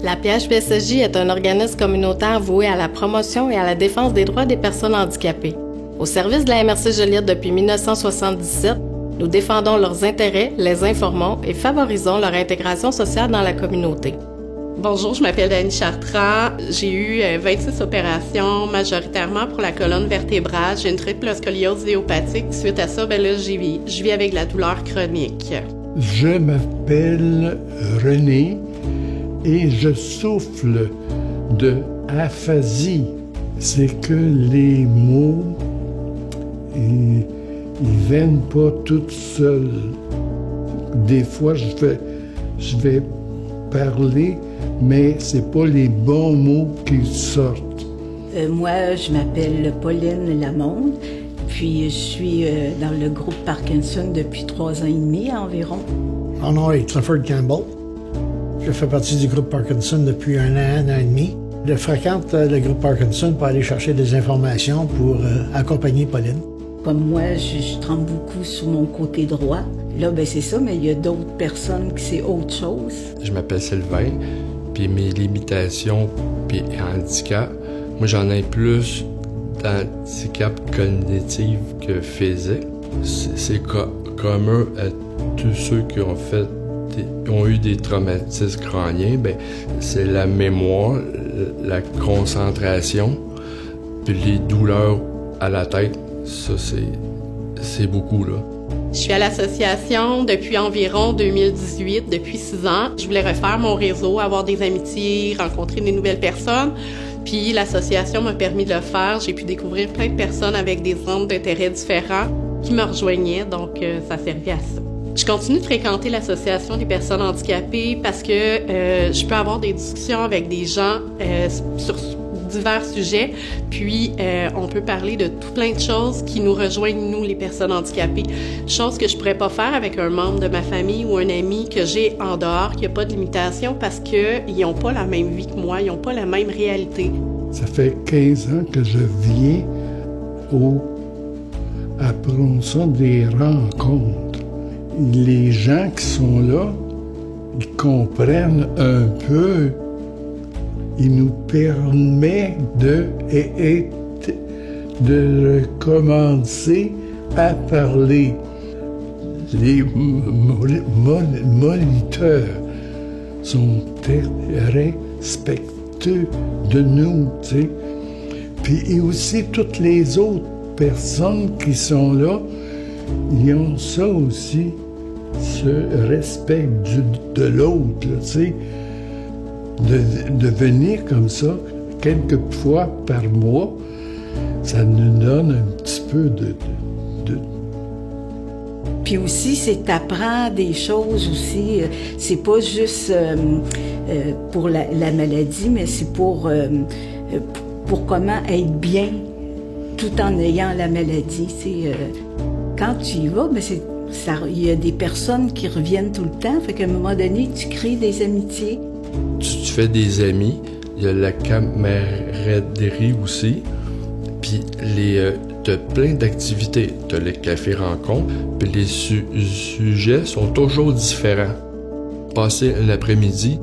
La PHPSJ est un organisme communautaire voué à la promotion et à la défense des droits des personnes handicapées. Au service de la MRC Joliette depuis 1977, nous défendons leurs intérêts, les informons et favorisons leur intégration sociale dans la communauté. Bonjour, je m'appelle Dany Chartrand. J'ai eu 26 opérations, majoritairement pour la colonne vertébrale. J'ai une triple scoliose idiopathique. Suite à ça, je vis avec la douleur chronique. Je m'appelle René et je souffre de aphasie. C'est que les mots, ils viennent pas tout seuls. Des fois, je vais parler, mais c'est pas les bons mots qui sortent. Moi, je m'appelle Pauline Lamonde, puis je suis dans le groupe Parkinson depuis 3 ans et demi environ. Mon nom est Clifford Campbell. Je fais partie du groupe Parkinson depuis un an et demi. Je fréquente le groupe Parkinson pour aller chercher des informations pour accompagner Pauline. Comme moi, je tremble beaucoup sur mon côté droit. Là, c'est ça, mais il y a d'autres personnes qui c'est autre chose. Je m'appelle Sylvain, puis mes limitations puis handicap, moi j'en ai plus d'handicap cognitif que physique. C'est commun à tous ceux qui ont eu des traumatismes crâniens, c'est la mémoire, la concentration, puis les douleurs à la tête. Ça, c'est beaucoup, là. Je suis à l'association depuis environ 2018, depuis 6 ans. Je voulais refaire mon réseau, avoir des amitiés, rencontrer des nouvelles personnes. Puis l'association m'a permis de le faire. J'ai pu découvrir plein de personnes avec des centres d'intérêt différents qui me rejoignaient, donc ça servait à ça. Je continue de fréquenter l'association des personnes handicapées parce que je peux avoir des discussions avec des gens sur divers sujets, puis on peut parler de tout plein de choses qui nous rejoignent, nous, les personnes handicapées. Chose que je pourrais pas faire avec un membre de ma famille ou un ami que j'ai en dehors, qui a pas de limitation, parce qu'ils n'ont pas la même vie que moi, ils n'ont pas la même réalité. Ça fait 15 ans que je viens appelons ça des rencontres. Les gens qui sont là, ils comprennent un peu. Il nous permet de recommencer à parler. Les moniteurs sont très respectueux de nous, tu sais. Puis aussi toutes les autres personnes qui sont là, ils ont ça aussi, ce respect de l'autre, tu sais. De venir comme ça, quelques fois par mois, ça nous donne un petit peu de... Puis aussi, c'est t'apprends des choses aussi. C'est pas juste pour la maladie, mais c'est pour comment être bien tout en ayant la maladie. Quand tu y vas, il y a des personnes qui reviennent tout le temps. Fait qu'à un moment donné, tu crées des amitiés. Tu fais des amis, il y a la camaraderie aussi, puis t'as plein d'activités. T'as les cafés rencontres, puis les sujets sont toujours différents. Passer l'après-midi,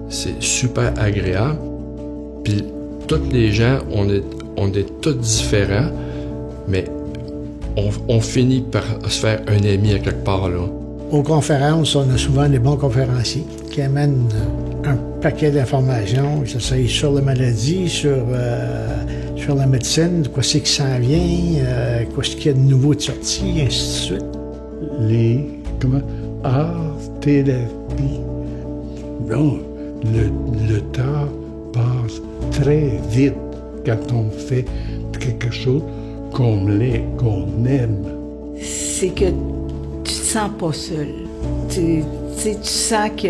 c'est super agréable, puis tous les gens, on est tous différents, mais on finit par se faire un ami à quelque part, là. Aux conférences, on a souvent des bons conférenciers qui amènent un paquet d'informations, que ce soit sur la maladie, sur la médecine, quoi c'est qui s'en vient, quoi ce qu'il y a de nouveau de sorti, et ainsi de suite. Art-thérapie. Bon, le temps passe très vite quand on fait quelque chose qu'on aime. C'est que tu te sens pas seul. Tu sens que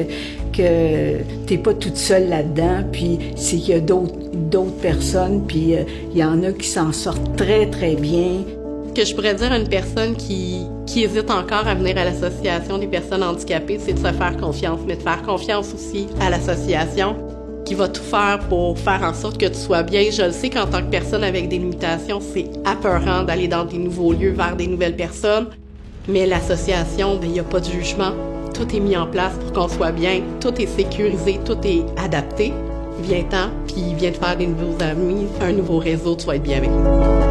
t'es pas toute seule là-dedans, puis c'est qu'il y a d'autres personnes, puis il y en a qui s'en sortent très, très bien. Ce que je pourrais dire à une personne qui hésite encore à venir à l'association des personnes handicapées, c'est de se faire confiance, mais de faire confiance aussi à l'association qui va tout faire pour faire en sorte que tu sois bien. Je le sais qu'en tant que personne avec des limitations, c'est apeurant d'aller dans des nouveaux lieux vers des nouvelles personnes, mais l'association, il n'y a pas de jugement. tout est mis en place pour qu'on soit bien, tout est sécurisé, tout est adapté. Viens-t'en, puis viens te faire des nouveaux amis, un nouveau réseau, tu vas être bien avec nous.